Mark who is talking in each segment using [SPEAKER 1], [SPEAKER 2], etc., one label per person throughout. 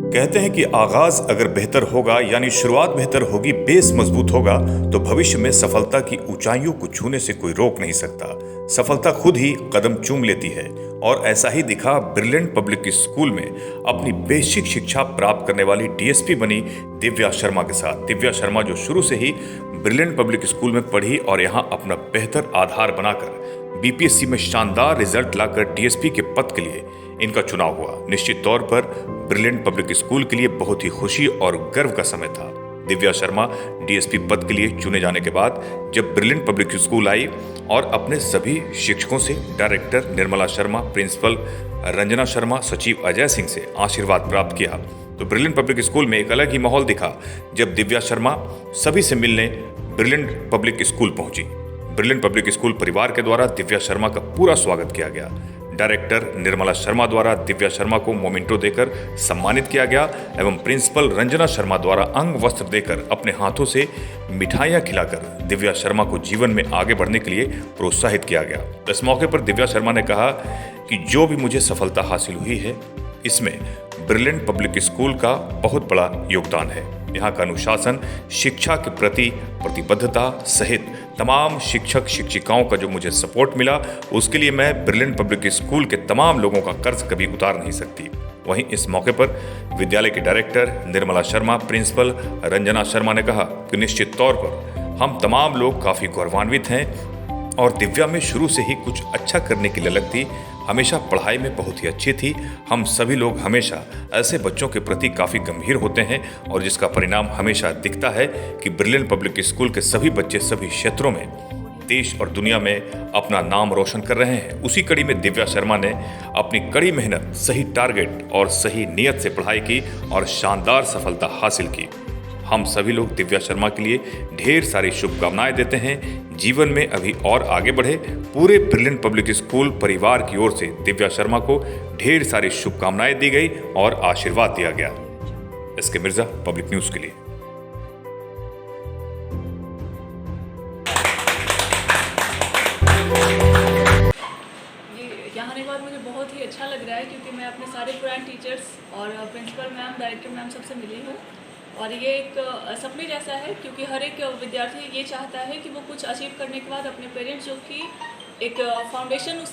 [SPEAKER 1] कहते हैं कि आगाज अगर बेहतर होगा यानी शुरुआत बेहतर होगी, बेस मजबूत होगा तो भविष्य में सफलता की ऊंचाइयों को छूने से कोई रोक नहीं सकता। सफलता खुद ही कदम चूम लेती है और ऐसा ही दिखा ब्रिलियंट पब्लिक स्कूल में अपनी बेसिक शिक्षा प्राप्त करने वाली डीएसपी बनी दिव्या शर्मा के साथ। दिव्या शर्मा जो शुरू से ही ब्रिलियंट पब्लिक स्कूल में पढ़ी और यहां अपना बेहतर आधार बनाकर बीपीएससी में शानदार रिजल्ट लाकर डीएसपी के पद के लिए इनका चुनाव हुआ। निश्चित तौर पर ब्रिलियंट पब्लिक स्कूल के लिए बहुत ही खुशी और गर्व का समय था। दिव्या शर्मा डीएसपी पद के लिए चुने जाने के बाद जब ब्रिलियंट पब्लिक स्कूल आई और अपने सभी शिक्षकों से, डायरेक्टर निर्मला शर्मा, प्रिंसिपल रंजना शर्मा, सचिव अजय सिंह से आशीर्वाद प्राप्त किया तो ब्रिलियंट पब्लिक स्कूल में एक अलग ही माहौल दिखा जब दिव्या शर्मा सभी से मिलने ब्रिलियंट पब्लिक स्कूल पहुंची। ब्रिलियंट पब्लिक स्कूल परिवार के द्वारा दिव्या शर्मा का पूरा स्वागत किया गया। डायरेक्टर निर्मला शर्मा द्वारा दिव्या शर्मा को मोमेंटो देकर सम्मानित किया गया एवं प्रिंसिपल रंजना शर्मा द्वारा अंग वस्त्र देकर अपने हाथों से मिठाइयां खिलाकर दिव्या शर्मा को जीवन में आगे बढ़ने के लिए प्रोत्साहित किया गया। इस मौके पर दिव्या शर्मा ने कहा कि जो भी मुझे सफलता हासिल हुई है इसमें ब्रिलियंट पब्लिक स्कूल का बहुत बड़ा योगदान है। यहाँ का अनुशासन, शिक्षा के प्रति प्रतिबद्धता सहित तमाम शिक्षक शिक्षिकाओं का जो मुझे सपोर्ट मिला उसके लिए मैं ब्रिलियंट पब्लिक स्कूल के तमाम लोगों का कर्ज कभी उतार नहीं सकती। वहीं इस मौके पर विद्यालय के डायरेक्टर निर्मला शर्मा, प्रिंसिपल रंजना शर्मा ने कहा कि निश्चित तौर पर हम तमाम लोग काफ़ी गौरवान्वित हैं और दिव्या में शुरू से ही कुछ अच्छा करने की ललक थी। हमेशा पढ़ाई में बहुत ही अच्छी थी। हम सभी लोग हमेशा ऐसे बच्चों के प्रति काफ़ी गंभीर होते हैं और जिसका परिणाम हमेशा दिखता है कि ब्रिलियंट पब्लिक स्कूल के सभी बच्चे सभी क्षेत्रों में देश और दुनिया में अपना नाम रोशन कर रहे हैं। उसी कड़ी में दिव्या शर्मा ने अपनी कड़ी मेहनत, सही टारगेट और सही नियत से पढ़ाई की और शानदार सफलता हासिल की। हम सभी लोग दिव्या शर्मा के लिए ढेर सारी शुभकामनाएं देते हैं। जीवन में अभी और आगे बढ़े। पूरे ब्रिलियंट पब्लिक स्कूल परिवार की ओर से दिव्या शर्मा को ढेर सारी शुभकामनाएं दी गई और आशीर्वाद दिया गया। एसके मिर्जा, पब्लिक न्यूज के लिए।
[SPEAKER 2] यहाँ आने के बाद मुझे बहुत ही अच्छा लग रहा है क्योंकि मैं अपने सारे पुराने टीचर्स और प्रिंसिपल मैम, डायरेक्टर मैम सबसे मिली हूँ और ये एक सपने जैसा है क्योंकि हर एक विद्यार्थी ये चाहता है कि वो कुछ अचीव करने के बाद अपने पेरेंट्स जो कि एक फाउंडेशन, उस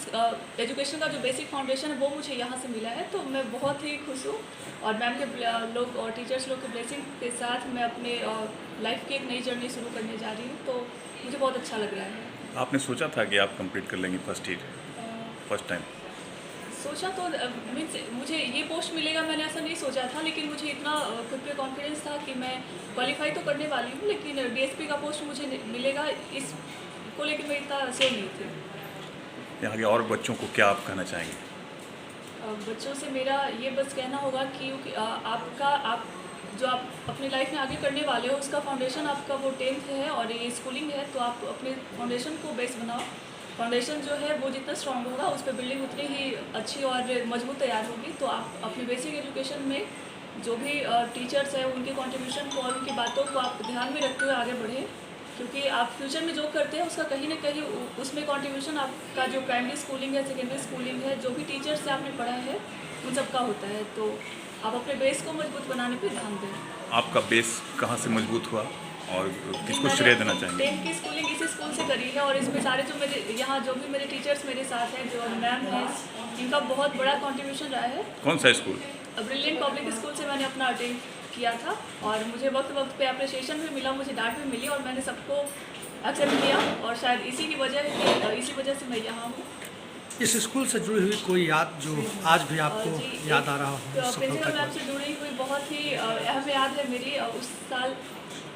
[SPEAKER 2] एजुकेशन का जो बेसिक फाउंडेशन है वो मुझे यहाँ से मिला है। तो मैं बहुत ही खुश हूँ और मैम के लोग और टीचर्स लोग के ब्लेसिंग के साथ मैं अपने लाइफ की एक नई जर्नी शुरू करने जा रही हूँ। तो मुझे बहुत अच्छा लग रहा है।
[SPEAKER 1] आपने सोचा था कि आप कंप्लीट कर लेंगे फर्स्ट टाइम?
[SPEAKER 2] सोचा तो मीन्स मुझे ये पोस्ट मिलेगा मैंने ऐसा नहीं सोचा था, लेकिन मुझे इतना खुद पे कॉन्फिडेंस था कि मैं क्वालिफाई तो करने वाली हूँ, लेकिन डीएसपी का पोस्ट मुझे मिलेगा इसको लेकर मैं इतना श्योर नहीं थी।
[SPEAKER 1] यहाँ के और बच्चों को क्या आप कहना चाहेंगे?
[SPEAKER 2] बच्चों से मेरा ये बस कहना होगा कि आप जो आप अपनी लाइफ में आगे करने वाले हो उसका फाउंडेशन आपका वो 10th है और ये स्कूलिंग है। तो आप अपने फाउंडेशन को बेस बनाओ। फाउंडेशन जो है वो जितना स्ट्रांग होगा उस पर बिल्डिंग उतनी ही अच्छी और मजबूत तैयार होगी। तो आप अपनी बेसिक एजुकेशन में जो भी टीचर्स हैं उनके कंट्रीब्यूशन को और उनकी बातों को आप ध्यान में रखते हुए आगे बढ़ें, क्योंकि आप फ्यूचर में जो करते हैं उसका कहीं ना कहीं उसमें कंट्रीब्यूशन आपका जो प्राइमरी स्कूलिंग है, सेकेंडरी स्कूलिंग है, जो भी टीचर्स से आपने पढ़ा है उन सब का होता है। तो आप अपने बेस को मजबूत बनाने पर ध्यान दें।
[SPEAKER 1] आपका बेस कहाँ से मजबूत हुआ और किसको श्रेय देना चाहेंगे?
[SPEAKER 2] 10th की स्कूलिंग इसी स्कूल से करी है और इसमें सारे जो मेरे यहाँ जो भी मेरे टीचर्स मेरे साथ हैं, जो मैम हैं, इनका बहुत बड़ा कंट्रीब्यूशन रहा है।
[SPEAKER 1] कौन सा स्कूल?
[SPEAKER 2] ब्रिलियंट पब्लिक स्कूल से मैंने अपना अटेंड किया था और मुझे वक्त पे अप्रिशिएशन भी मिला, मुझे डांट भी मिली और मैंने सबको एक्सेप्ट किया और शायद इसी वजह से मैं यहाँ हूँ।
[SPEAKER 3] इस स्कूल से जुड़ी हुई कोई याद जो आज भी आपको याद आ रहा हो?
[SPEAKER 2] प्रिंसिपल मैम से जुड़ी हुई बहुत ही अहम याद है मेरी। उस साल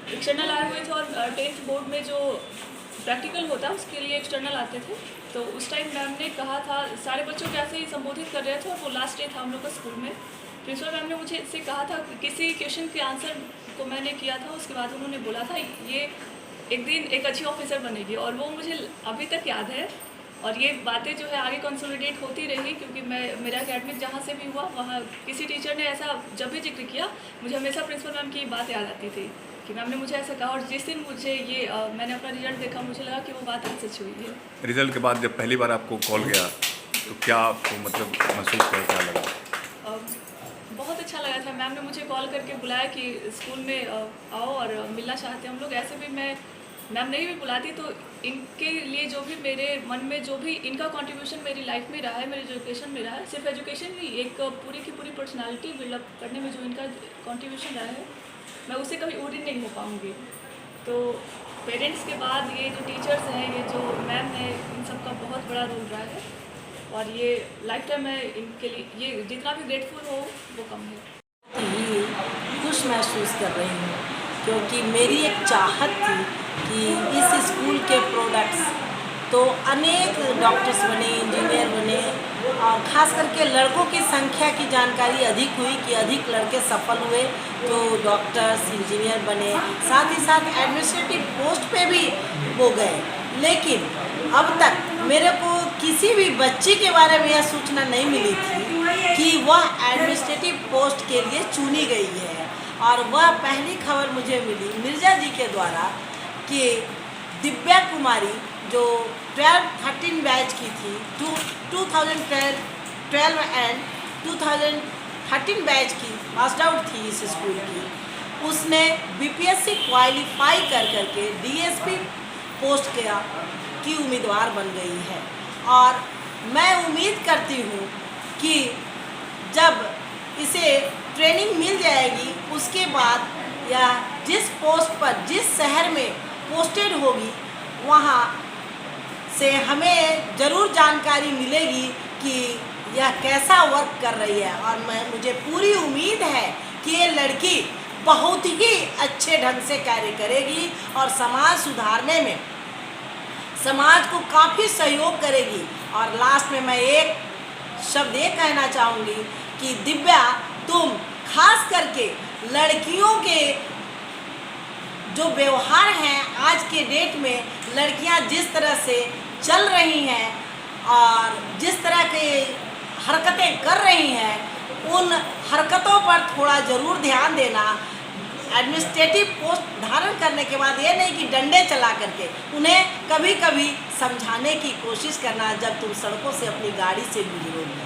[SPEAKER 2] एक्सटर्नल आए हुए थे और 10th बोर्ड में जो प्रैक्टिकल होता है उसके लिए एक्सटर्नल आते थे। तो उस टाइम मैम ने कहा था, सारे बच्चों को ऐसे ही संबोधित कर रहे थे और वो लास्ट डे था हम लोग का स्कूल में। प्रिंसिपल मैम ने मुझे इससे कहा था, किसी क्वेश्चन के आंसर को मैंने किया था, उसके बाद उन्होंने बोला था ये एक दिन एक अच्छी ऑफिसर बनेगी और वो मुझे अभी तक याद है। और ये बातें जो है आगे कंसोलिडेट होती रही क्योंकि मेरा एकेडमिक जहाँ से भी हुआ वहाँ किसी टीचर ने ऐसा जब भी जिक्र किया मुझे हमेशा प्रिंसिपल मैम की बात याद आती थी कि मैम ने मुझे ऐसा कहा। और जिस दिन मुझे ये मैंने अपना रिजल्ट देखा मुझे लगा कि वो बात आज सच हुई है।
[SPEAKER 1] रिजल्ट के बाद जब पहली बार आपको कॉल गया तो क्या आपको मतलब महसूस किया, क्या लगा?
[SPEAKER 2] बहुत अच्छा लगा था। मैम मैम ने मुझे कॉल करके बुलाया कि स्कूल में आओ और मिलना चाहते हैं हम लोग। ऐसे भी मैं मैम नहीं भी बुलाती तो इनके लिए जो भी मेरे मन में जो भी इनका कंट्रीब्यूशन मेरी लाइफ में रहा है, मेरे एजुकेशन में रहा है, सिर्फ एजुकेशन नहीं, एक पूरी की पूरी पर्सनालिटी बिल्डअप करने में जो इनका कंट्रीब्यूशन रहा है, मैं उसे कभी पूरी नहीं हो पाऊँगी। तो पेरेंट्स के बाद ये जो टीचर्स हैं, ये जो मैम है, इन सब का बहुत बड़ा रोल रहा है और ये लाइफ टाइम मैं इनके लिए ये जितना भी ग्रेटफुल हो वो कम है।
[SPEAKER 4] ही खुश महसूस कर रही हूँ क्योंकि मेरी एक चाहत थी कि इस स्कूल के प्रोडक्ट्स तो अनेक डॉक्टर्स बने, इंजीनियर बने और ख़ास करके लड़कों की संख्या की जानकारी अधिक हुई कि अधिक लड़के सफल हुए तो डॉक्टर्स इंजीनियर बने, साथ ही साथ एडमिनिस्ट्रेटिव पोस्ट पे भी वो गए। लेकिन अब तक मेरे को किसी भी बच्ची के बारे में यह सूचना नहीं मिली थी कि वह एडमिनिस्ट्रेटिव पोस्ट के लिए चुनी गई है। और वह पहली खबर मुझे मिली मिर्जा जी के द्वारा कि दिव्या कुमारी जो 12-13 बैच की थी, 2012 एंड 2013 बैच की पास आउट थी इस स्कूल की, उसने बीपीएससी क्वालिफाई कर करके डीएसपी पोस्ट की उम्मीदवार बन गई है। और मैं उम्मीद करती हूँ कि जब इसे ट्रेनिंग मिल जाएगी उसके बाद या जिस पोस्ट पर जिस शहर में पोस्टेड होगी वहाँ से हमें ज़रूर जानकारी मिलेगी कि यह कैसा वर्क कर रही है। और मुझे पूरी उम्मीद है कि ये लड़की बहुत ही अच्छे ढंग से कार्य करेगी और समाज सुधारने में समाज को काफ़ी सहयोग करेगी। और लास्ट में मैं एक शब्द ये कहना चाहूँगी कि दिव्या, तुम खास करके लड़कियों के जो व्यवहार हैं आज के डेट में, लड़कियां जिस तरह से चल रही हैं और जिस तरह के हरकतें कर रही हैं, उन हरकतों पर थोड़ा ज़रूर ध्यान देना। एडमिनिस्ट्रेटिव पोस्ट धारण करने के बाद ये नहीं कि डंडे चला करके, उन्हें कभी कभी समझाने की कोशिश करना जब तुम सड़कों से अपनी गाड़ी से गुजरोगे।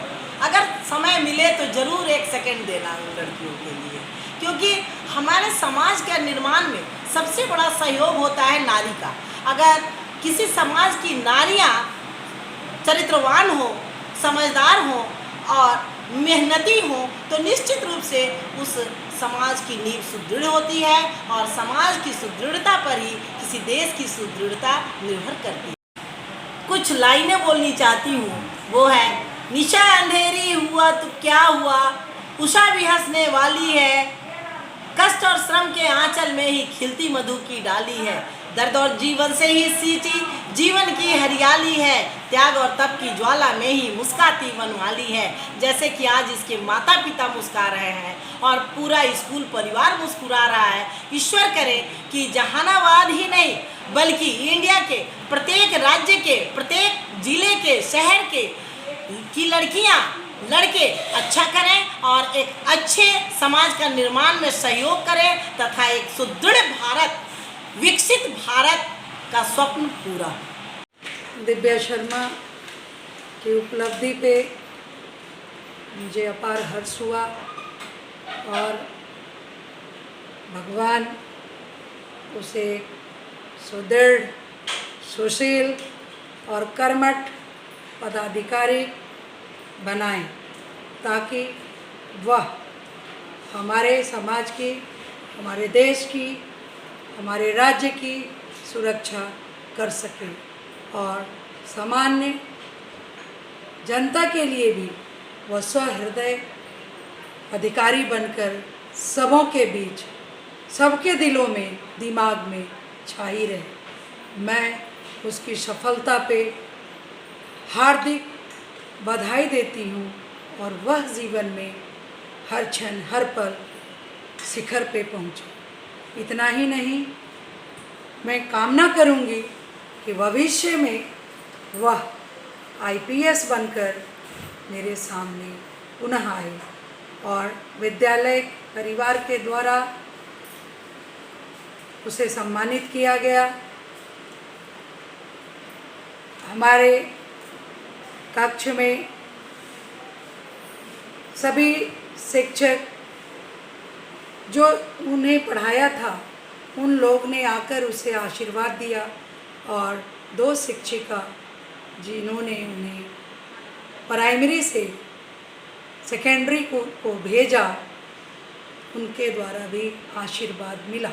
[SPEAKER 4] अगर समय मिले तो ज़रूर 1 सेकंड देना उन लड़कियों के लिए, क्योंकि हमारे समाज के निर्माण में सबसे बड़ा सहयोग होता है नारी का। अगर किसी समाज की नारियां चरित्रवान हो, समझदार हो और मेहनती हो तो निश्चित रूप से उस समाज की नींव सुदृढ़ होती है और समाज की सुदृढ़ता पर ही किसी देश की सुदृढ़ता निर्भर करती है। कुछ लाइनें बोलनी चाहती हूँ, वो है, निशा अंधेरी हुआ तो क्या हुआ, उषा भी हंसने वाली है, कष्ट और श्रम के आंचल में ही खिलती मधु की डाली है, दर्द और जीवन से ही सींची जीवन की हरियाली है, त्याग और तप की ज्वाला में ही मुस्काती वनमाली है। जैसे कि आज इसके माता पिता मुस्कुरा रहे हैं और पूरा स्कूल परिवार मुस्कुरा रहा है। ईश्वर करे कि जहानाबाद ही नहीं बल्कि इंडिया के प्रत्येक राज्य के, प्रत्येक जिले के, शहर के की लड़कियां लड़के अच्छा करें और एक अच्छे समाज का निर्माण में सहयोग करें तथा एक सुदृढ़ भारत, विकसित भारत का स्वप्न पूरा।
[SPEAKER 5] दिव्या शर्मा की उपलब्धि पे मुझे अपार हर्ष हुआ और भगवान उसे सुदृढ़, सुशील और कर्मठ पदाधिकारी बनाएं ताकि वह हमारे समाज की, हमारे देश की, हमारे राज्य की सुरक्षा कर सके और सामान्य जनता के लिए भी वह सहृदय अधिकारी बनकर सबों के बीच, सबके दिलों में, दिमाग में छाई रहे। मैं उसकी सफलता पे हार्दिक बधाई देती हूँ और वह जीवन में हर क्षण, हर पल शिखर पे पहुँचे। इतना ही नहीं, मैं कामना करूँगी कि भविष्य में वह आईपीएस बनकर मेरे सामने पुनः आए और विद्यालय परिवार के द्वारा उसे सम्मानित किया गया। हमारे कक्ष में सभी शिक्षक जो उन्हें पढ़ाया था उन लोग ने आकर उसे आशीर्वाद दिया, और 2 शिक्षिका जिन्होंने उन्हें प्राइमरी से सेकेंडरी को भेजा, उनके द्वारा भी आशीर्वाद मिला।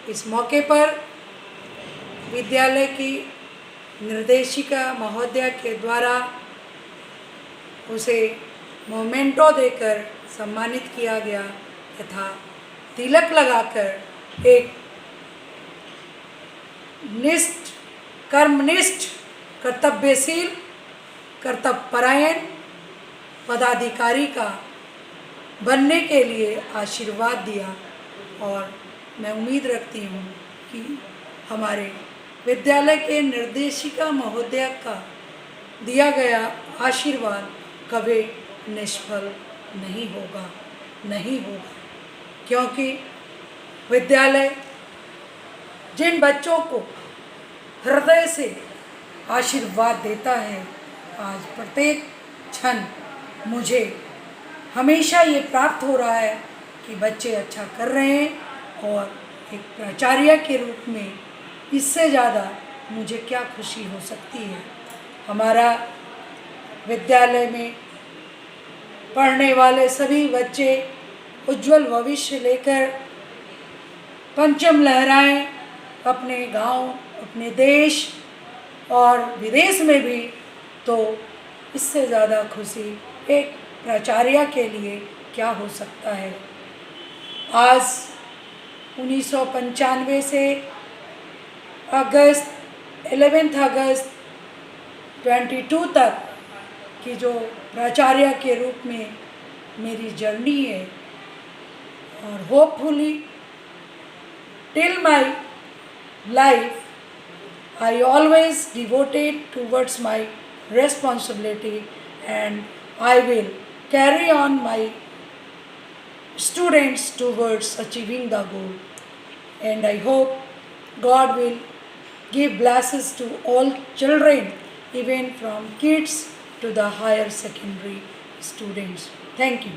[SPEAKER 5] इस मौके पर विद्यालय की निर्देशिका महोदया के द्वारा उसे मोमेंटो देकर सम्मानित किया गया तथा तिलक लगाकर एक निष्ठ, कर्मनिष्ठ, कर्तव्यशील, कर्तव्यपरायण पदाधिकारी का बनने के लिए आशीर्वाद दिया। और मैं उम्मीद रखती हूँ कि हमारे विद्यालय के निर्देशिका महोदया का दिया गया आशीर्वाद कभी निष्फल नहीं होगा, क्योंकि विद्यालय जिन बच्चों को हृदय से आशीर्वाद देता है, आज प्रत्येक क्षण मुझे हमेशा ये प्राप्त हो रहा है कि बच्चे अच्छा कर रहे हैं, और एक प्राचार्य के रूप में इससे ज़्यादा मुझे क्या खुशी हो सकती है। हमारा विद्यालय में पढ़ने वाले सभी बच्चे उज्जवल भविष्य लेकर परचम लहराएं अपने गांव, अपने देश और विदेश में भी, तो इससे ज़्यादा खुशी एक प्राचार्य के लिए क्या हो सकता है। आज 1995 से 11 अगस्त 22 तक की जो प्राचार्य के रूप में मेरी जर्नी है, और hopefully till my life I always devoted towards my responsibility, and I will carry on my students towards achieving the goal, and I hope God will give blessings to all children, even from kids to the higher secondary students. Thank you.